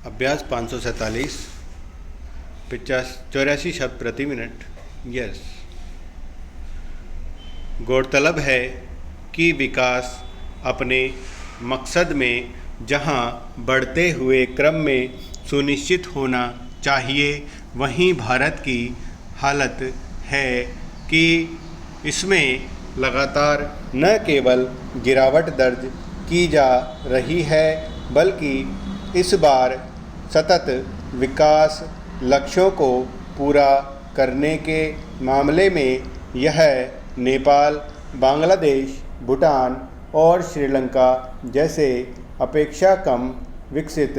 अभ्यास 547 84 शब्द प्रति मिनट। यस। गौरतलब है कि विकास अपने मकसद में जहां बढ़ते हुए क्रम में सुनिश्चित होना चाहिए, वहीं भारत की हालत है कि इसमें लगातार न केवल गिरावट दर्ज की जा रही है, बल्कि इस बार सतत विकास लक्ष्यों को पूरा करने के मामले में यह नेपाल, बांग्लादेश, भूटान और श्रीलंका जैसे अपेक्षा कम विकसित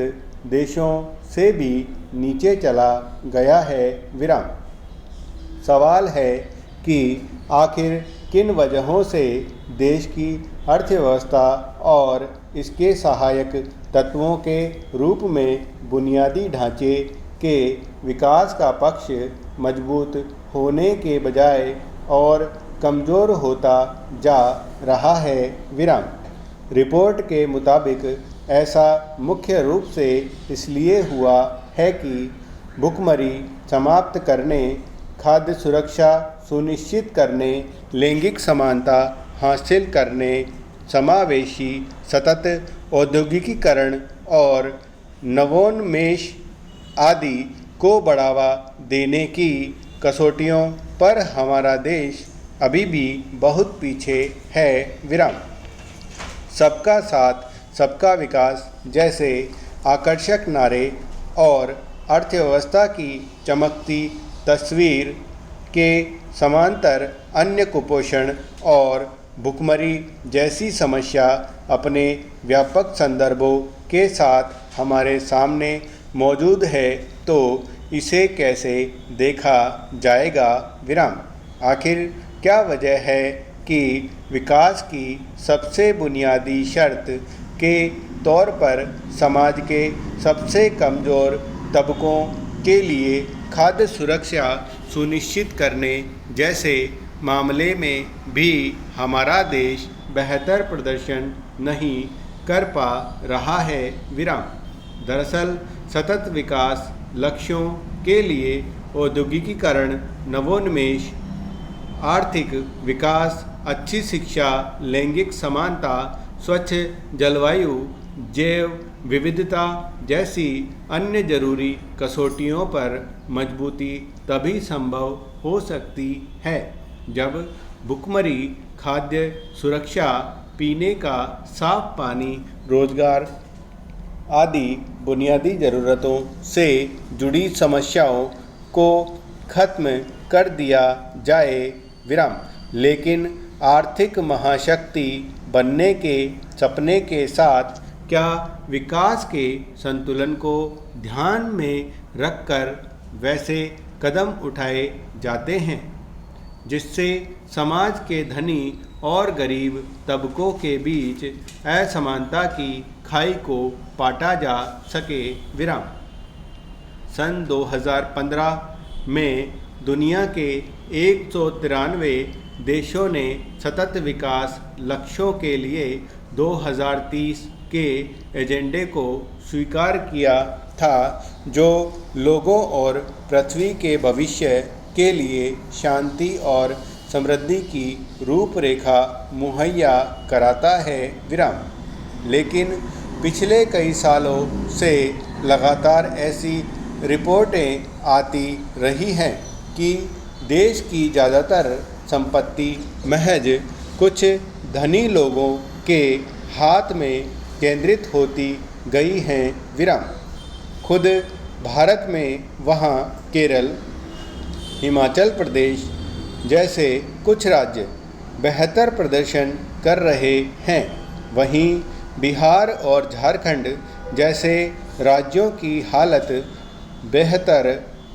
देशों से भी नीचे चला गया है। सवाल है कि आखिर किन वजहों से देश की अर्थव्यवस्था और इसके सहायक तत्वों के रूप में बुनियादी ढांचे के विकास का पक्ष मजबूत होने के बजाय और कमज़ोर होता जा रहा है। रिपोर्ट के मुताबिक ऐसा मुख्य रूप से इसलिए हुआ है कि भुखमरी समाप्त करने, खाद्य सुरक्षा सुनिश्चित करने, लैंगिक समानता हासिल करने, समावेशी सतत औद्योगिकीकरण और नवोन्मेष आदि को बढ़ावा देने की कसौटियों पर हमारा देश अभी भी बहुत पीछे है। सबका साथ सबका विकास जैसे आकर्षक नारे और अर्थव्यवस्था की चमकती तस्वीर के समांतर अन्य कुपोषण और भुखमरी जैसी समस्या अपने व्यापक संदर्भों के साथ हमारे सामने मौजूद है, तो इसे कैसे देखा जाएगा? आखिर क्या वजह है कि विकास की सबसे बुनियादी शर्त के तौर पर समाज के सबसे कमज़ोर तबकों के लिए खाद्य सुरक्षा सुनिश्चित करने जैसे मामले में भी हमारा देश बेहतर प्रदर्शन नहीं कर पा रहा है? दरअसल सतत विकास लक्ष्यों के लिए औद्योगिकीकरण, नवोन्मेष, आर्थिक विकास, अच्छी शिक्षा, लैंगिक समानता, स्वच्छ जलवायु, जैव विविधता जैसी अन्य जरूरी कसौटियों पर मजबूती तभी संभव हो सकती है जब भुखमरी, खाद्य सुरक्षा, पीने का साफ पानी, रोजगार आदि बुनियादी ज़रूरतों से जुड़ी समस्याओं को खत्म कर दिया जाए। लेकिन आर्थिक महाशक्ति बनने के सपने के साथ क्या विकास के संतुलन को ध्यान में रखकर वैसे कदम उठाए जाते हैं जिससे समाज के धनी और गरीब तबकों के बीच असमानता की खाई को पाटा जा सके? सन 2015 में दुनिया के 193 देशों ने सतत विकास लक्ष्यों के लिए 2030 के एजेंडे को स्वीकार किया था, जो लोगों और पृथ्वी के भविष्य के लिए शांति और समृद्धि की रूपरेखा मुहैया कराता है। लेकिन पिछले कई सालों से लगातार ऐसी रिपोर्टें आती रही हैं कि देश की ज़्यादातर संपत्ति महज कुछ धनी लोगों के हाथ में केंद्रित होती गई हैं। खुद भारत में वहाँ केरल, हिमाचल प्रदेश जैसे कुछ राज्य बेहतर प्रदर्शन कर रहे हैं, वहीं बिहार और झारखंड जैसे राज्यों की हालत बेहतर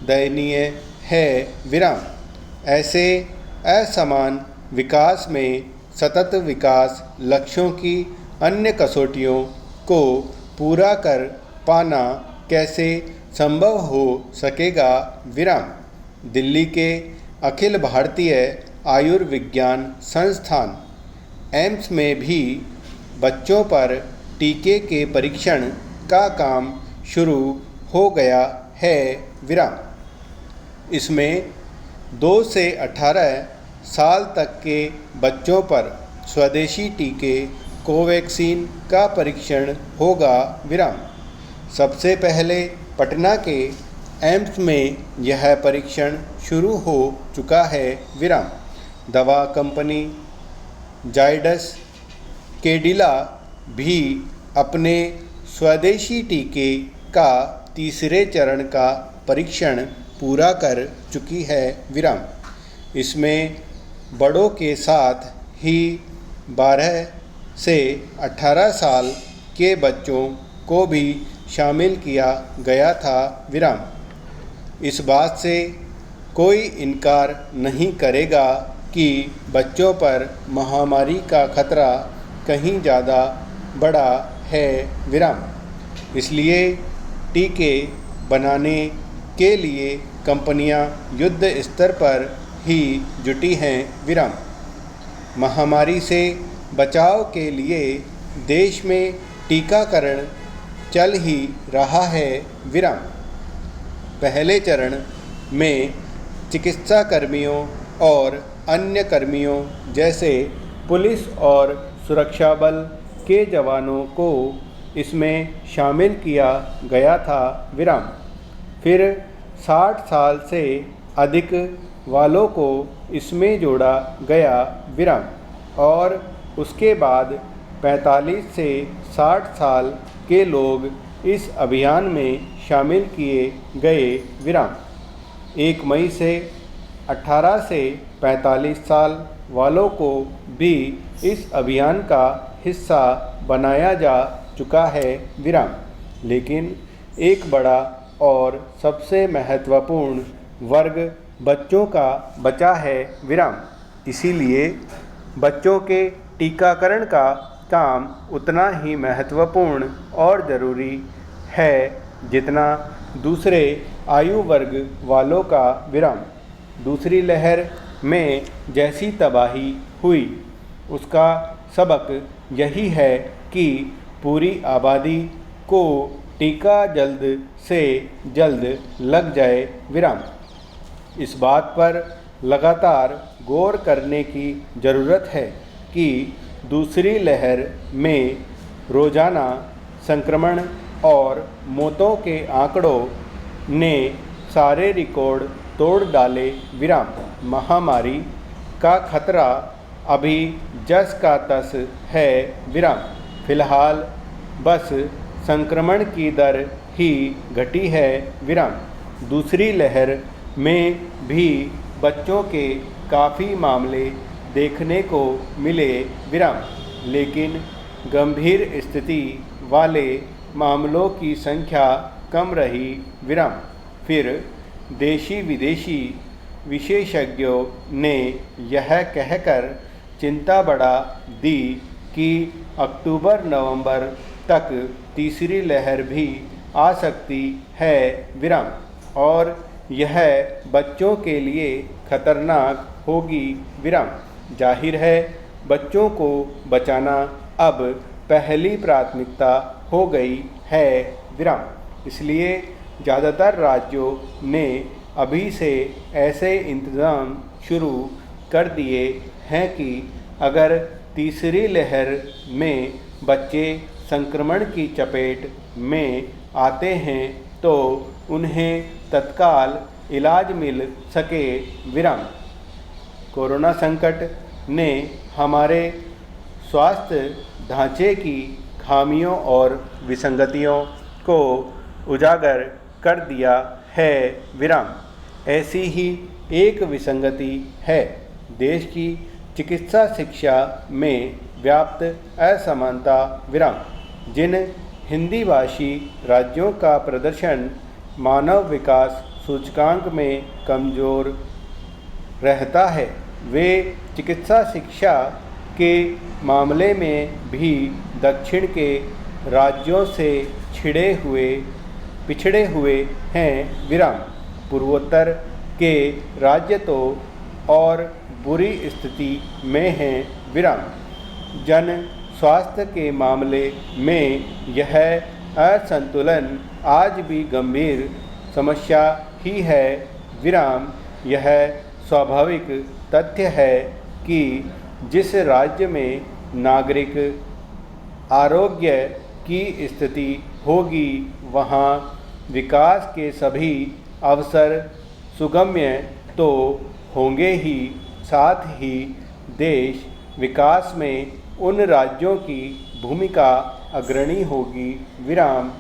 दयनीय है। ऐसे असमान विकास में सतत विकास लक्ष्यों की अन्य कसौटियों को पूरा कर पाना कैसे संभव हो सकेगा? दिल्ली के अखिल भारतीय आयुर्विज्ञान संस्थान एम्स में भी बच्चों पर टीके के परीक्षण का काम शुरू हो गया है विराम। इसमें 2 से 18 साल तक के बच्चों पर स्वदेशी टीके कोवैक्सीन का परीक्षण होगा विराम। सबसे पहले पटना के एम्स में यह परीक्षण शुरू हो चुका है विराम। दवा कंपनी जायडस कैडिला भी अपने स्वदेशी टीके का तीसरे चरण का परीक्षण पूरा कर चुकी है विराम। इसमें बड़ों के साथ ही 12 से 18 साल के बच्चों को भी शामिल किया गया था विराम। इस बात से कोई इनकार नहीं करेगा कि बच्चों पर महामारी का खतरा कहीं ज़्यादा बड़ा है विराम। इसलिए टीके बनाने के लिए कंपनियां युद्ध स्तर पर ही जुटी हैं विराम। महामारी से बचाव के लिए देश में टीकाकरण चल ही रहा है विराम। पहले चरण में चिकित्सा कर्मियों और अन्य कर्मियों जैसे पुलिस और सुरक्षा बल के जवानों को इसमें शामिल किया गया था विराम। फिर 60 साल से अधिक वालों को इसमें जोड़ा गया विराम और उसके बाद 45 से 60 साल के लोग इस अभियान में शामिल किए गए विराम। 1 मई से 18 से 45 साल वालों को भी इस अभियान का हिस्सा बनाया जा चुका है विराम। लेकिन एक बड़ा और सबसे महत्वपूर्ण वर्ग बच्चों का बचा है विराम। इसीलिए बच्चों के टीकाकरण का काम उतना ही महत्वपूर्ण और ज़रूरी है जितना दूसरे आयु वर्ग वालों का विराम। दूसरी लहर में जैसी तबाही हुई उसका सबक यही है कि पूरी आबादी को टीका जल्द से जल्द लग जाए विराम। इस बात पर लगातार गौर करने की ज़रूरत है कि दूसरी लहर में रोज़ाना संक्रमण और मौतों के आंकड़ों ने सारे रिकॉर्ड तोड़ डाले विराम। महामारी का खतरा अभी जस का तस है विराम। फिलहाल बस संक्रमण की दर ही घटी है विराम। दूसरी लहर में भी बच्चों के काफ़ी मामले देखने को मिले विराम, लेकिन गंभीर स्थिति वाले मामलों की संख्या कम रही विराम। फिर देशी विदेशी विशेषज्ञों ने यह कहकर चिंता बढ़ा दी कि अक्टूबर-नवंबर तक तीसरी लहर भी आ सकती है विराम और यह बच्चों के लिए खतरनाक होगी विराम। जाहिर है बच्चों को बचाना अब पहली प्राथमिकता हो गई है विराम। इसलिए ज़्यादातर राज्यों ने अभी से ऐसे इंतज़ाम शुरू कर दिए हैं कि अगर तीसरी लहर में बच्चे संक्रमण की चपेट में आते हैं तो उन्हें तत्काल इलाज मिल सके विराम। कोरोना संकट ने हमारे स्वास्थ्य ढांचे की खामियों और विसंगतियों को उजागर कर दिया है विराम। ऐसी ही एक विसंगति है देश की चिकित्सा शिक्षा में व्याप्त असमानता विराम। जिन हिंदी भाषी राज्यों का प्रदर्शन मानव विकास सूचकांक में कमज़ोर रहता है वे चिकित्सा शिक्षा के मामले में भी दक्षिण के राज्यों से पिछड़े हुए हैं विराम। पूर्वोत्तर के राज्य तो और बुरी स्थिति में हैं विराम। जन स्वास्थ्य के मामले में यह असंतुलन आज भी गंभीर समस्या ही है। विराम। यह स्वाभाविक तथ्य है कि जिस राज्य में नागरिक आरोग्य की स्थिति होगी वहाँ विकास के सभी अवसर सुगम्य तो होंगे ही, साथ ही देश विकास में उन राज्यों की भूमिका अग्रणी होगी। विराम।